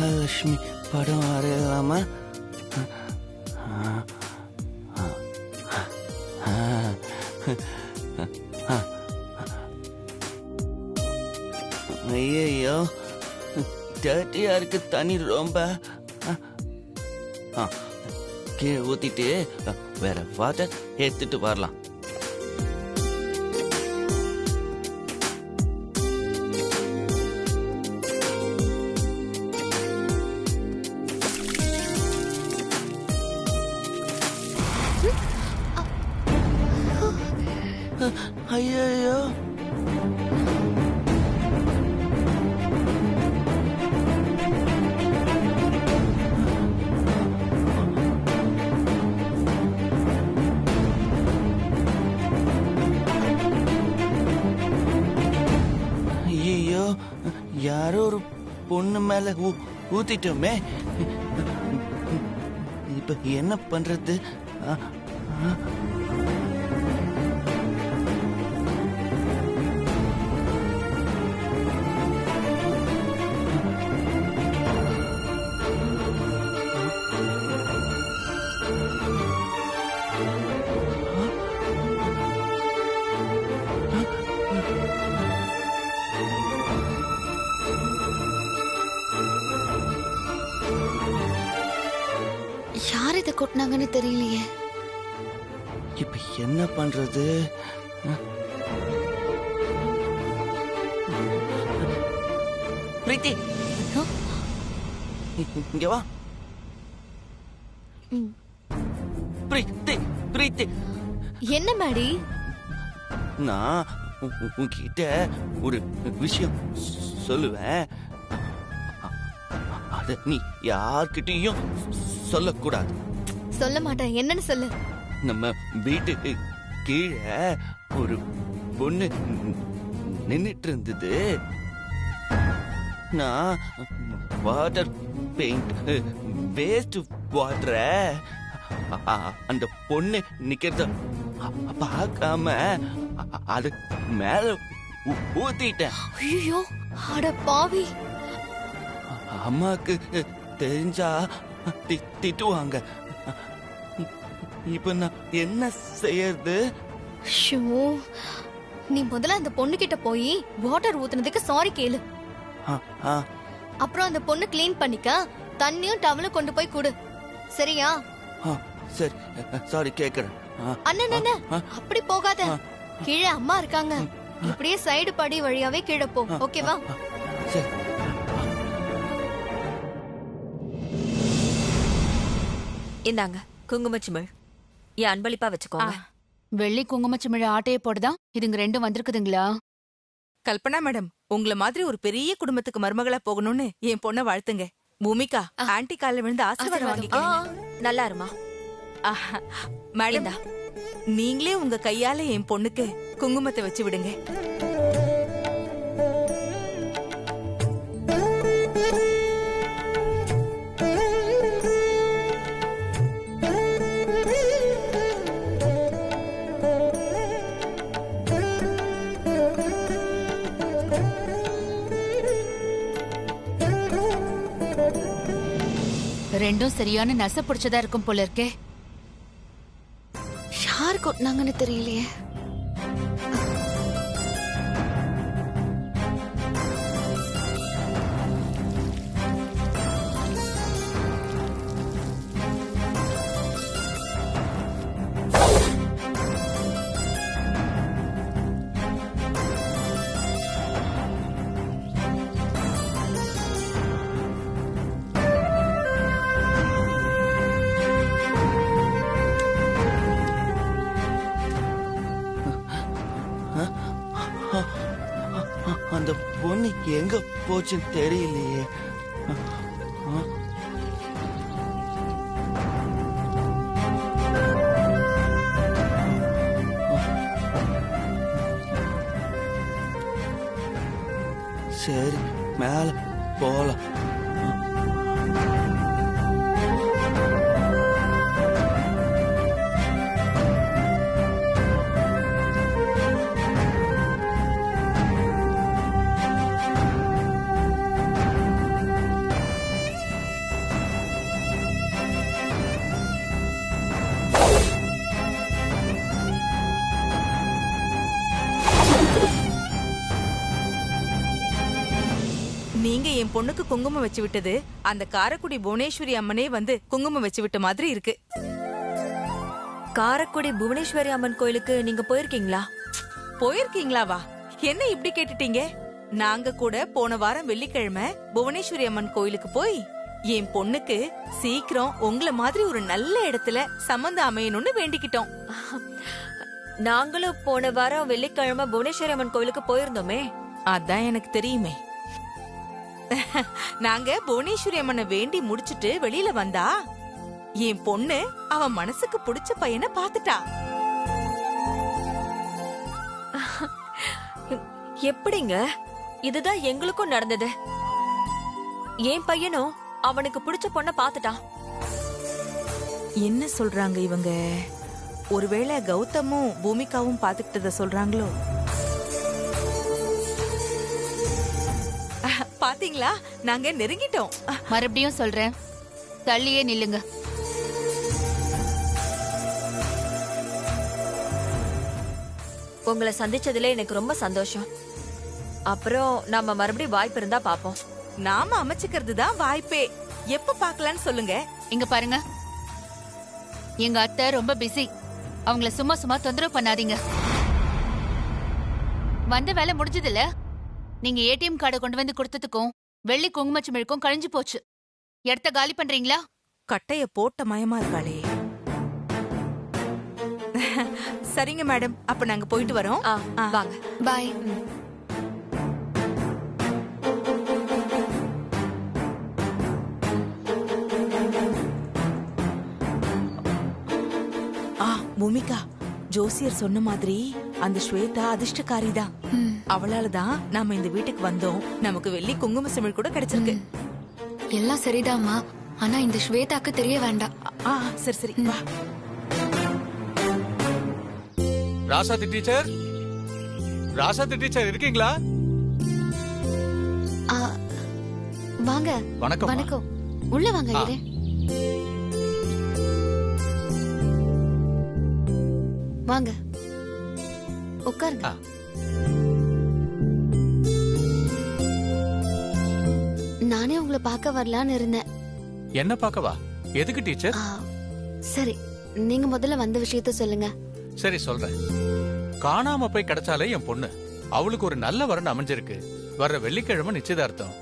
மகாலட்சுமி படம் வரையலாமா? ஐயோ, டர்ட்டியா இருக்கு தண்ணி ரொம்ப. கீழே ஊத்திட்டு வேற வாட்டர் எடுத்துட்டு வரலாம். ஐயோ, ஐயோ, யாரோ ஒரு பொண்ணு மேல ஊத்திட்டோமே. இப்ப என்ன பண்றது? யார் இதை கொட்டினாங்கன்னு தெரியலையே. இப்ப என்ன பண்றது? பிரீத்தி, இங்க வா. பிரீத்தி, பிரீத்தி. என்ன மேடி? நான் உன்கிட்ட ஒரு விஷயம் சொல்லுவேன். அத நீ யார்கிட்டயும் சொல்லக்கூடாது. சொல்ல மாட்டேன். என்னன்னு சொல்லு. நம்ம வீட்டுக்கு கீழே ஒரு பொண்ணு நின்னுட்டு இருந்தது. நான் வாட்டர் பெயிண்ட் வேஸ்ட் வாட்டர அந்த பொண்ணு நிக்கிறத பார்க்காம அது மேல ஊத்திட்டேன். ஐயோ, அட பாவி. அம்மாக்கு தெரிஞ்சா திட்டுவாங்க. இப்ப நான் என்ன செய்யறது? ஷோ, நீ முதல்ல அந்த பொண்ணு கிட்ட போய் வாட்டர் ஊத்துனதுக்கு சாரி கேளு. அப்புறம் அந்த பொண்ணு கிளீன் பண்ணிக்க தண்ணியும் டவலும் கொண்டு போய் கொடு. சரியா? சரி, சாரி கேக்குறேன். அண்ணன், அப்படி போகாத. கீழே அம்மா இருக்காங்க. இப்படியே சைடு படி வழியாவே கீழே போ. ஓகேவா? சரி. இந்தாங்க குங்குமச்சிமிழ், என் அன்பளிப்பா வச்சுக்கோங்க. வெள்ளி குங்குமச்சிமிழ் ஆட்டையே போடுதா? இதுங்க ரெண்டும் வந்திருக்குதுங்களா? கல்பனா மேடம், உங்கள மாதிரி ஒரு பெரிய குடும்பத்துக்கு மருமகளா போகணும்னு என் பொண்ண வாழ்த்துங்க. பூமிகா, ஆன்டி கால்ல விழுந்து ஆசீர்வாதம் வாங்கிக்கங்க. நல்லா இருமா. மேடம், நீங்களே உங்க கையால என் பொண்ணுக்கு குங்குமத்தை வச்சு விடுங்க. ரெண்டும் சரியான நச பிடிச்சதா இருக்கும் போல இருக்கே. யார் கொட்டினாங்கன்னு தெரியலையே. அந்த பொண்ணு எங்க போச்சுன்னு தெரியலையே. சரி, மேல போலாம். நீங்க என் பொண்ணுக்கு குங்குமம் வச்சு விட்டது அந்த காரைக்குடி புவனேஸ்வரி அம்மனே வந்து குங்குமம் வச்சு விட்ட மாதிரி இருக்கு. காரைக்குடி புவனேஸ்வரி அம்மன் கோயிலுக்கு நீங்க போயிருக்கீங்களா? போயிருக்கீங்களாவா? என்ன இப்படி கேட்டுட்டீங்க? நாங்க கூட போன வாரம் வெள்ளிக்கிழமை புவனேஸ்வரி அம்மன் கோயிலுக்கு போய் என் பொண்ணுக்கு சீக்கிரம் உங்களை மாதிரி ஒரு நல்ல இடத்துல சம்பந்தம் அமையணும்னு வேண்டிக்கிட்டோம். நாங்களும் போன வாரம் வெள்ளிக்கிழமை புவனேஸ்வரி அம்மன் கோயிலுக்கு போயிருந்தோமே. அதான் எனக்கு தெரியுமே. நாங்க புவனேஸ்வரி அம்மனை வேண்டி முடிச்சிட்டு வெளியில வந்தா என் பொண்ணு அவன் மனசுக்கு பிடிச்ச பையனை பாத்துட்டா. எப்படிங்க? இதுதான் எங்களுக்கும் நடந்தது. என் பையனும் அவனுக்கு பிடிச்ச பொண்ண பாத்துட்டான். என்ன சொல்றாங்க இவங்க? ஒருவேளை கௌதமும் பூமிகாவும் பாத்துக்கிட்டத சொல்றாங்களோ? பாத்தீங்களா, நாங்க நெருங்கிட்டோம். மறுபடியும் சொல்றேன், தள்ளியே நில்லுங்க. உங்களை சந்திச்சதுல எனக்கு ரொம்ப சந்தோஷம். அப்புறம் நாம மறுபடியும் வாய்ப்பு இருந்தா பாப்போம். நாம அமைச்சுக்கிறது தான் வாய்ப்பே. எப்ப பாக்கலான்னு சொல்லுங்க. இங்க பாருங்க, எங்க அத்தை ரொம்ப பிஸி. அவங்கள சும்மா சும்மா தொந்தரவு பண்ணாதீங்க. வந்த வேலை முடிஞ்சதுல நீங்க ஏடிஎம் கார்டை கொண்டு வந்து கொடுத்ததுக்கும் வெள்ளி குங்குமச்சிமிழுக்கும் கழிஞ்சு போச்சு. இடத்த காலி பண்றீங்களா? கட்டைய போட்ட மயமா இருக்காளே. சரிங்க மேடம், அப்ப நாங்க போயிட்டு வரோம். வாங்க. பாய். பூமிகா, ஜோசியர் சொன்ன மாதிரி அந்த ஸ்வேதா அதிர்ஷ்டக்காரிதான். அவளாலதான் நாம இந்த வீட்டுக்கு வந்தோம். நமக்கு வெள்ளி குங்கும சிமிழ் கூட கிடைச்சிருக்கு. எல்லாம் சரிதாம்மா, ஆனா இந்த ஸ்வேதாக்கு தெரிய வேண்டாம். சரி சரி வா. ராசாத்தி டீச்சர், ராசாத்தி டீச்சர் இருக்கீங்களா? வாங்க. வணக்கம். வணக்கம். உள்ள வாங்க. இரு. வாங்க உட்காருங்க. நானே உங்களை பார்க்க வரலான்னு இருந்தேன். என்ன பார்க்கவா? எதுக்கு டீச்சர்? சரி, நீங்க முதல்ல வந்த விஷயத்த சொல்லுங்க. சரி சொல்றேன். காணாம போய் கிடைச்சாலே என் பொண்ணு, அவளுக்கு ஒரு நல்ல வரன் அமைஞ்சிருக்கு. வர்ற வெள்ளிக்கிழமை நிச்சயதார்த்தம்.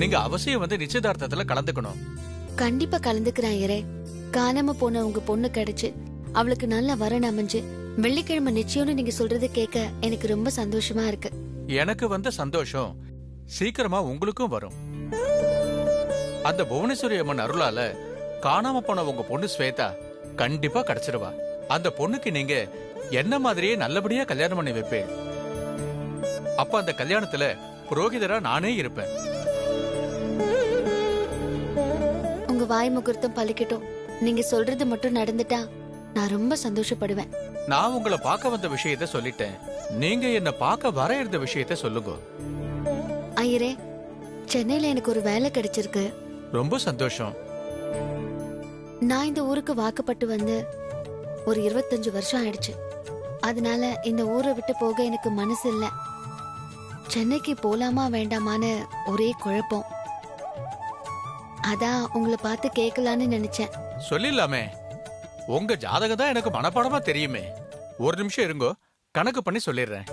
நீங்க அவசியம் வந்து நிச்சயதார்த்தத்துல கலந்துக்கணும். கண்டிப்பா கலந்துக்கிறேன் ஐயரே. காணாம போன உங்க பொண்ணு கிடைச்சு அவளுக்கு நல்ல வரன் அமைஞ்சு வெள்ளிக்கிழமை நிச்சயம்னு நீங்க சொல்றது கேட்க எனக்கு ரொம்ப சந்தோஷமா இருக்கு. எனக்கு வந்த சந்தோஷம் சீக்கிரமா உங்களுக்கும் வரும். அந்த புவனேஸ்வரி அம்மன் அருளால காணாம போன உங்க பொண்ணு ஸ்வேதா கண்டிப்பா கிடைச்சிருவா. அந்த பொண்ணுக்கு நீங்க என்ன மாதிரியே நல்லபடியா கல்யாணம் பண்ணி வைப்பேன். அப்ப அந்த கல்யாணத்துல புரோகிதரா நானே இருப்பேன். உங்க வாய் முகூர்த்தம் பலிக்கட்டும். நீங்க சொல்றது மட்டும் நடந்துட்டா நான் ரொம்ப சந்தோஷப்படுவேன். நான் உங்களை பார்க்க வந்த விஷயத்த சொல்லிட்டேன். நீங்க என்ன பார்க்க வர இருந்த விஷயத்த சொல்லுங்க. ஐயரே, சென்னையில எனக்கு ஒரு வேலை கிடைச்சிருக்கு. ரொம்ப சந்தோஷம். நான் இந்த ஊருக்கு வாக்கப்பட்டு வந்து ஒரு 25 வருஷம் ஆயிடுச்சு. அதனால இந்த ஊரை விட்டு போக எனக்கு மனசு இல்ல. சென்னைக்கு போலாமா வேண்டாமான்னு ஒரே குழப்பம். அதான் உங்களை பார்த்து கேட்கலான்னு நினைச்சேன். சொல்லிடலாமே. உங்க ஜாதகம் தான் எனக்கு மனப்பாடமா தெரியுமே. ஒரு நிமிஷம் இருங்கோ, கணக்கு பண்ணி சொல்லிடுறேன்.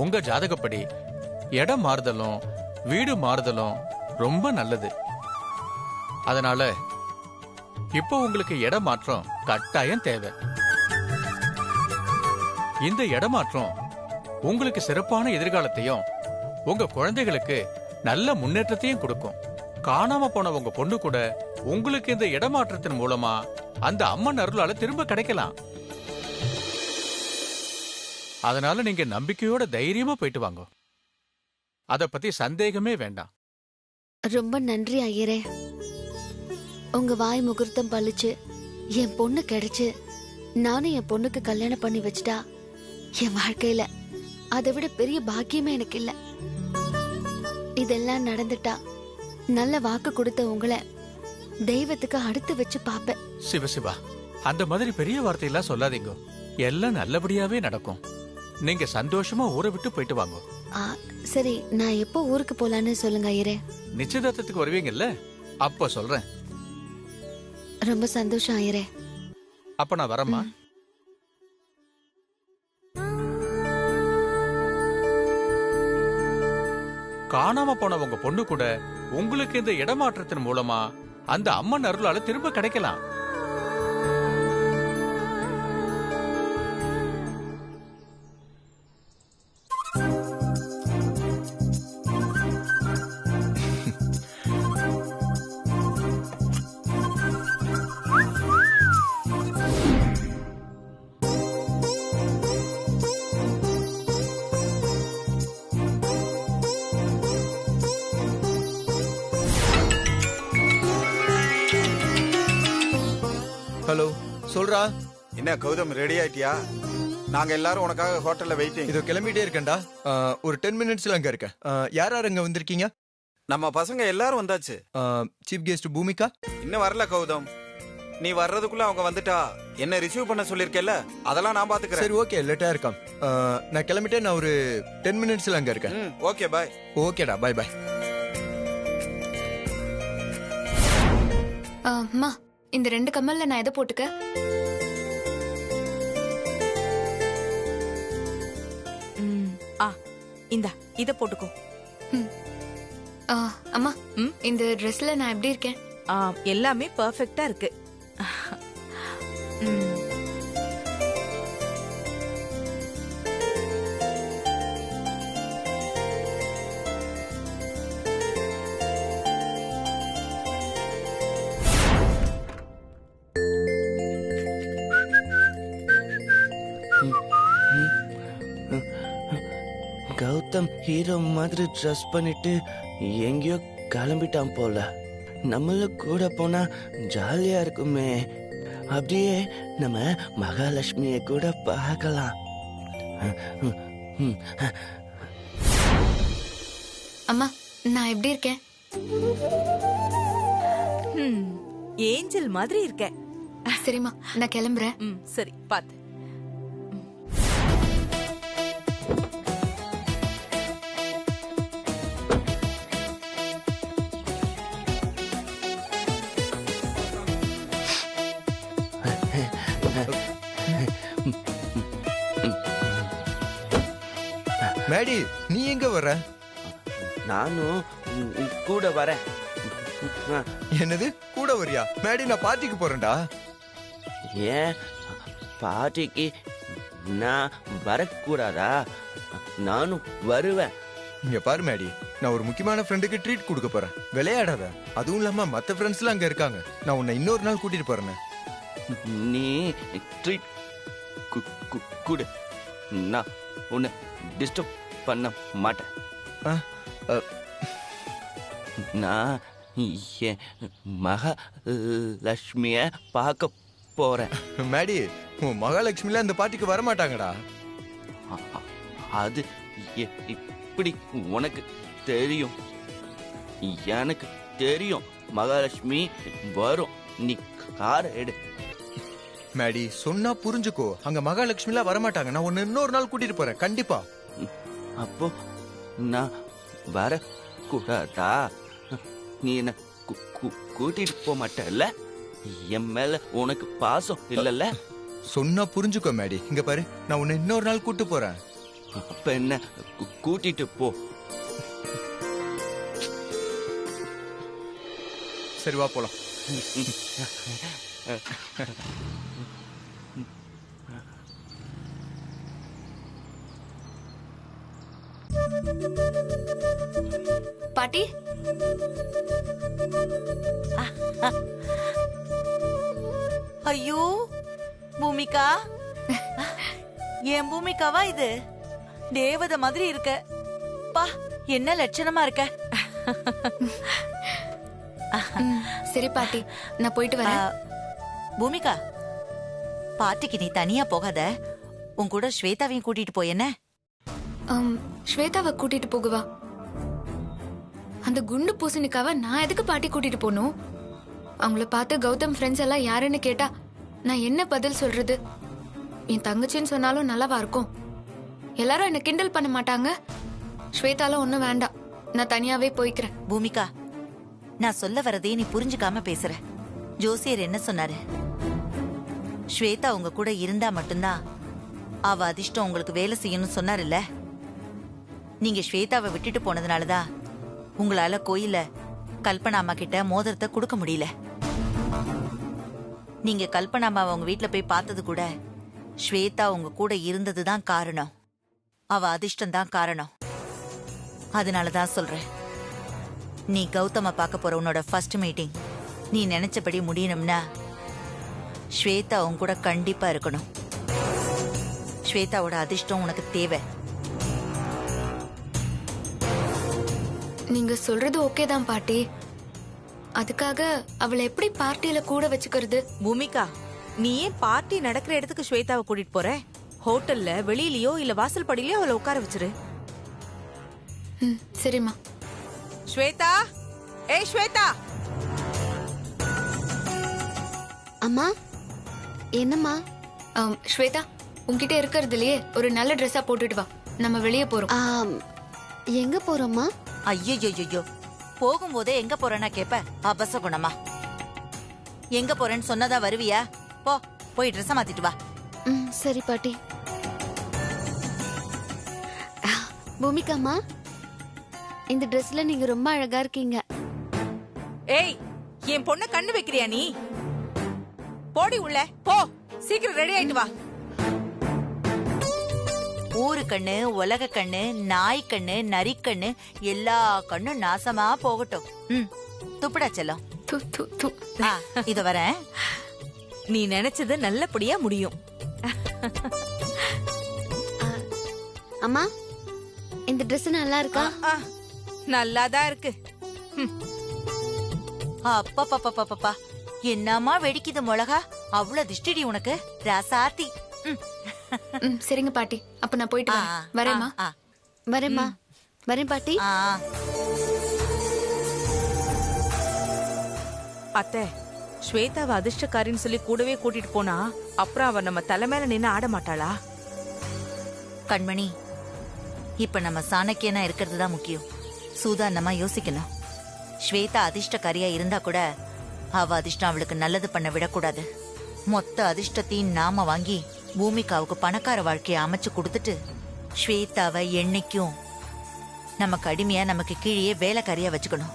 உங்க ஜாதகப்படி இடம் மாறுதலும் வீடு மாறுதலும் ரொம்ப நல்லது. அதனால இப்போ உங்களுக்கு இடமாற்றம் கட்டாயம் தேவை. இந்த இடமாற்றம் உங்களுக்கு சிறப்பான எதிர்காலத்தையும் உங்க குழந்தைகளுக்கு நல்ல முன்னேற்றத்தையும் கொடுக்கும். காணாம போன உங்க பொண்ணு கூட உங்களுக்கு இந்த இடமாற்றத்தின் மூலமா அந்த அம்மன் அருளால திரும்ப கிடைக்கலாம். அதனால நீங்க நம்பிக்கையோட தைரியமா போயிட்டு வாங்க. அத பத்தி சந்தேகமே வேண்டாம். ரொம்ப நன்றி ஐயரே. உங்க வாய் முகூர்த்தம் பழிச்சு என் பொண்ணு கிடைச்சு நானும் என் பொண்ணுக்கு கல்யாணம் பண்ணி வச்சுட்டா என் வாழ்க்கையில அதை விட பெரிய பாக்கியமே எனக்கு இல்ல. இதெல்லாம் நடந்துட்டா நல்ல வாக்கு கொடுத்த உங்களை தெய்வத்துக்கு அடுத்து வச்சு பாப்பேன். சிவசிவா, அந்த மாதிரி பெரிய வார்த்தையெல்லாம் சொல்லாதீங்க. எல்லாம் நல்லபடியாவே நடக்கும். நீங்க சந்தோஷமா ஊரை விட்டு போயிட்டு வாங்க. சரி, நான் எப்போ ஊருக்கு போலான்னு சொல்லுங்க ஐயரே. நிச்சயதார்த்தத்துக்கு வருவீங்கல்ல, அப்ப சொல்றேன். ரொம்ப சந்தோஷம் ஐயரே. அப்ப நான் வரேம்மா. காணாம போன உங்க பொண்ணு கூட உங்களுக்கு இந்த இடமாற்றத்தின் மூலமா அந்த அம்மன் அருளால திரும்ப கிடைக்கலாம். ஹலோ, சொல்றா. என்ன கௌதம், ரெடி ஆயிட்டியா? நாங்க எல்லாரும் உனக்காக ஹோட்டல்ல வெயிட்டிங். இதோ கிளம்பிட்டே இருக்கேன்டா. ஒரு 10 மினிட்ஸ்ல அங்க இருக்கேன். யார் யார் அங்க வந்திருக்கீங்க? நம்ம பசங்க எல்லாரும் வந்தாச்சு. சீஃப் கெஸ்ட் பூமிகா இன்னும் வரல கௌதம். நீ வர்றதுக்குள்ள அவங்க வந்துட்டா என்ன ரிசீவ் பண்ண சொல்லிருக்கல, அதெல்லாம் நான் பாத்துக்கிறேன். சரி, ஓகே, லேட்டா இருக்காம். நான் கிளம்பிட்டேன். நான் ஒரு 10 மினிட்ஸ்ல அங்க இருக்கேன். ஓகே, பாய். ஓகேடா, பை பை. அம்மா, இந்த 2 கம்மல்ல நான் எதை போட்டுக்க? இந்தா இத போட்டுக்கோ. அம்மா, இந்த ட்ரெஸ்ல நான் எப்படி இருக்கேன்? எல்லாமே பெர்ஃபெக்ட்டா இருக்கு. கௌதம் ஹீரோ மாதிரி ட்ரெஸ் பண்ணிட்டு எங்கேயோ கிளம்பிட்டான் போல. நம்மள கூட போனா ஜாலியா இருக்குமே. அப்படியே நம்ம மகாலட்சுமியை கூட பார்க்கலாம். அம்மா, நான் எப்படி இருக்கேன்? ஏஞ்சல் மாதிரி இருக்க. சரிம்மா, நான் கிளம்புறேன். சரி, பாத்து. மேடி, நீ எங்க வர்ற? நானும் கூட வரேன். என்னது, கூட வரியா? மேடி, நான் பார்ட்டிக்கு போறேன்டா. ஏன் பார்ட்டிக்கு நான் வரக்கூடாதா? நானும் வருவேன். இங்க பாரு மேடி, நான் ஒரு முக்கியமான ஃப்ரெண்டுக்கு ட்ரீட் கொடுக்க போறேன். விளையாடாத. அதுவும் இல்லாம மத்த ஃப்ரெண்ட்ஸ் எல்லாம் அங்க இருக்காங்க. நான் உன்னை இன்னொரு நாள் கூட்டிட்டு போறேன். நீ ட்ரீட் கொடு. நான் உன்னை டிஸ்டர்ப் பண்ண மாட்டேன். நான் என் மகாலட்சுமிய பார்க்க போறேன். மேடி, உன் மகாலட்சுமில அந்த பார்ட்டிக்கு வர மாட்டாங்கடா. அது இப்படி உனக்கு தெரியும்? எனக்கு தெரியும் மகாலட்சுமி வரும். நீ கார் எடு. மேடி, சொன்னா புரிஞ்சுக்கோ. அங்க மகாலட்சுமிலாம் வரமாட்டாங்க. நான் உன்னை இன்னொரு நாள் கூட்டிட்டு போறேன், கண்டிப்பா. அப்போ நான் வர கூடாதா? நீ என்ன கூட்டிட்டு போக மாட்டல்ல? என் மேல உனக்கு பாசம் இல்லல்ல? சொன்னா புரிஞ்சுக்கோ மேடி. இங்க பாரு, நான் உன்னை இன்னொரு நாள் கூட்டு போறேன். அப்ப என்ன கூட்டிட்டு போ. சரி, வா போலாம். பாட்டி, ஐயோ பூமிகா, என் பூமிகாவா இது? தேவதை மாதிரி இருக்க. பா, என்ன லட்சணமா இருக்க. சரி பாட்டி, நான் போயிட்டு வரேன். பூமிகா, பார்ட்டிக்கு நீ தனியா போகாத. உன் கூட ஸ்வேதாவையும் கூட்டிட்டு போய் என்ன? ஸ்வேதாவை கூட்டிட்டு போகவா? அந்த குண்டு பூசணிக்காவை நான் எதுக்கு பாட்டி கூட்டிட்டு போகணும்? அவங்கள பார்த்து கௌதம் ஃப்ரெண்ட்ஸ் எல்லாம் யாருன்னு கேட்டா நான் என்ன பதில் சொல்றது? என் தங்கச்சின்னு சொன்னாலும் நல்லாவா இருக்கும்? எல்லாரும் என்ன கிண்டல் பண்ண மாட்டாங்க? ஸ்வேதாலும் ஒண்ணும் வேண்டாம், நான் தனியாவே போய்க்கிறேன். பூமிகா, நான் சொல்ல வரதே நீ புரிஞ்சுக்காம பேசுற. ஜோசியர் என்ன சொன்னாரு? ஸ்வேதா உங்க கூட இருந்தா மட்டும்தான் அவ அதிர்ஷ்டம் உங்களுக்கு வேலை செய்யணும்னு சொன்னாருல்ல. நீங்க ஸ்வேதாவை விட்டுட்டு போனதுனாலதான் உங்களால கோயில கல்பனா அம்மா கிட்ட மோதிரத்தை கொடுக்க முடியல. நீங்க கல்பனா அம்மாவை உங்க வீட்டுல போய் பார்த்தது கூட ஸ்வேதா உங்க கூட இருந்ததுதான் காரணம். அவ அதிர்ஷ்டம் தான் காரணம். அதனாலதான் சொல்றேன், நீ கௌதம பார்க்க போற உன்னோட ஃபர்ஸ்ட் மீட்டிங் நீ நினைச்சபடி முடியணும்னா ஸ்வேதா உன் கூட கண்டிப்பா இருக்கணும். ஸ்வேதாவோட அதிர்ஷ்டம் உனக்கு தேவை. நீங்க சொல்றது ஓகே தான் பாட்டி. அதுக்காக அவளை எப்படி பார்ட்டியில கூட வச்சுக்கிறது? பூமிகா, நீ ஏன் பார்ட்டி நடக்கிற இடத்துக்கு ஸ்வேதாவை கூட்டிட்டு போற? ஹோட்டல்ல வெளியிலயோ இல்ல வாசல் படியிலயோ அவளை உட்கார வச்சிரு. சரிம்மா. ஸ்வேதா, ஏய் ஸ்வேதா. அம்மா, என்னம்மா? ஸ்வேதா, உன்கிட்ட இருக்கிறதுலயே ஒரு நல்ல ட்ரெஸ்ஸா போட்டுட்டு வா, நம்ம வெளியே போறோம். எங்க போறோம்மா? ஐயோ, போகும்போதே எங்க போறேன்னா கேப்ப? அபச குணமா. எங்க போறேன்னு சொன்னதா வருவியா? போய் ட்ரெஸ் மாத்திட்டு வா. சரி பாட்டி. பூமிகாமா, இந்த ட்ரெஸ்ல நீங்க ரொம்ப அழகா இருக்கீங்க. ஏய், என் பொண்ண கண்ணு வைக்கிறியா நீ? போடி உள்ள போ, சீக்கிரம் ரெடி ஆயிட்டு வா. ஊரு கண்ணு, உலக கண்ணு, நாய் கண்ணு, நரி கண்ணு, எல்லா கண்ணும் நாசமா போகட்டும். துப்புடா செல்லம். இத வரேன். நீ நினைச்சது நல்லபடியா முடியும். அம்மா, இந்த ட்ரெஸ் நல்லா இருக்கா? நல்லாதான் இருக்கு. அப்பா, என்னமா வெடிக்குது மிளகா? அவ்வளவு திஷ்டிடி உனக்கு ராசாத்தி. சரிங்க பாட்டி, அப்ப நான் போயிட்டு வரேம்மா. வரேம்மா. வரேன் பாட்டி. அத்தை, ஸ்வேதாவை அதிர்ஷ்டக்காரின்னு சொல்லி கூடவே கூட்டிட்டு போனா அப்புறம் அவ நம்ம தலை மேல நின்னு ஆட மாட்டாளா? கண்மணி, இப்ப நம்ம சாணக்கியனா இருக்கிறது தான் முக்கியம். சூதானமா யோசிக்கணும். ஸ்வேதா அதிர்ஷ்டக்காரியா இருந்தா கூட அவ அதிர்ஷ்டம் அவளுக்கு நல்லது பண்ண விடக்கூடாது. மொத்த அதிர்ஷ்டத்தையும் நாம வாங்கி பூமிகாவுக்கு பணக்கார வாழ்க்கையை அமைச்சு கொடுத்துட்டு ஸ்வேதாவை என்னைக்கும் நமக்கு அடிமையா, நமக்கு கீழே வேலைக்காரியா வச்சுக்கணும்.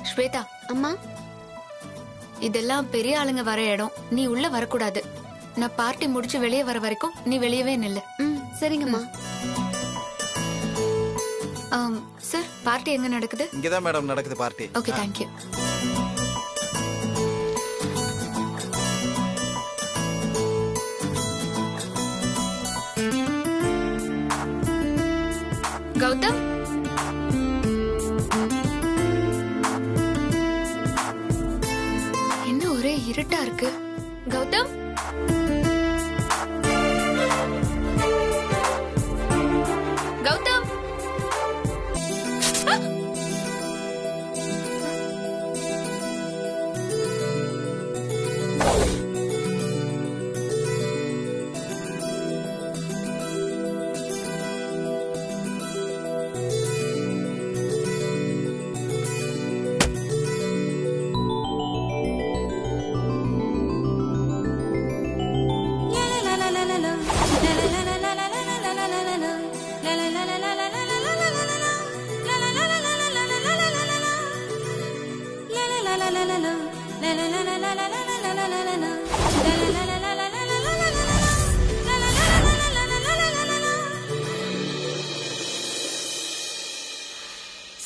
ஸ்வேதா, அம்மா, இதெல்லாம் பெரிய ஆளுங்க வர இடம், நீ உள்ள வரக்கூடாது. நான் பார்ட்டி முடிச்சு வெளியே வர வரைக்கும் நீ வெளியவே நில்லு. சரிங்கம்மா. சார், பார்ட்டி எங்க நடக்குது? இங்கதான் மேடம் நடக்குது பார்ட்டி. Okay, thank you. கௌதம், என்ன ஒரே இருட்டா இருக்கு? கௌதம், கௌதம்.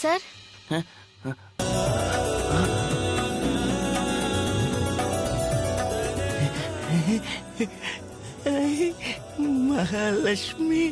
சார், மகாலட்சுமி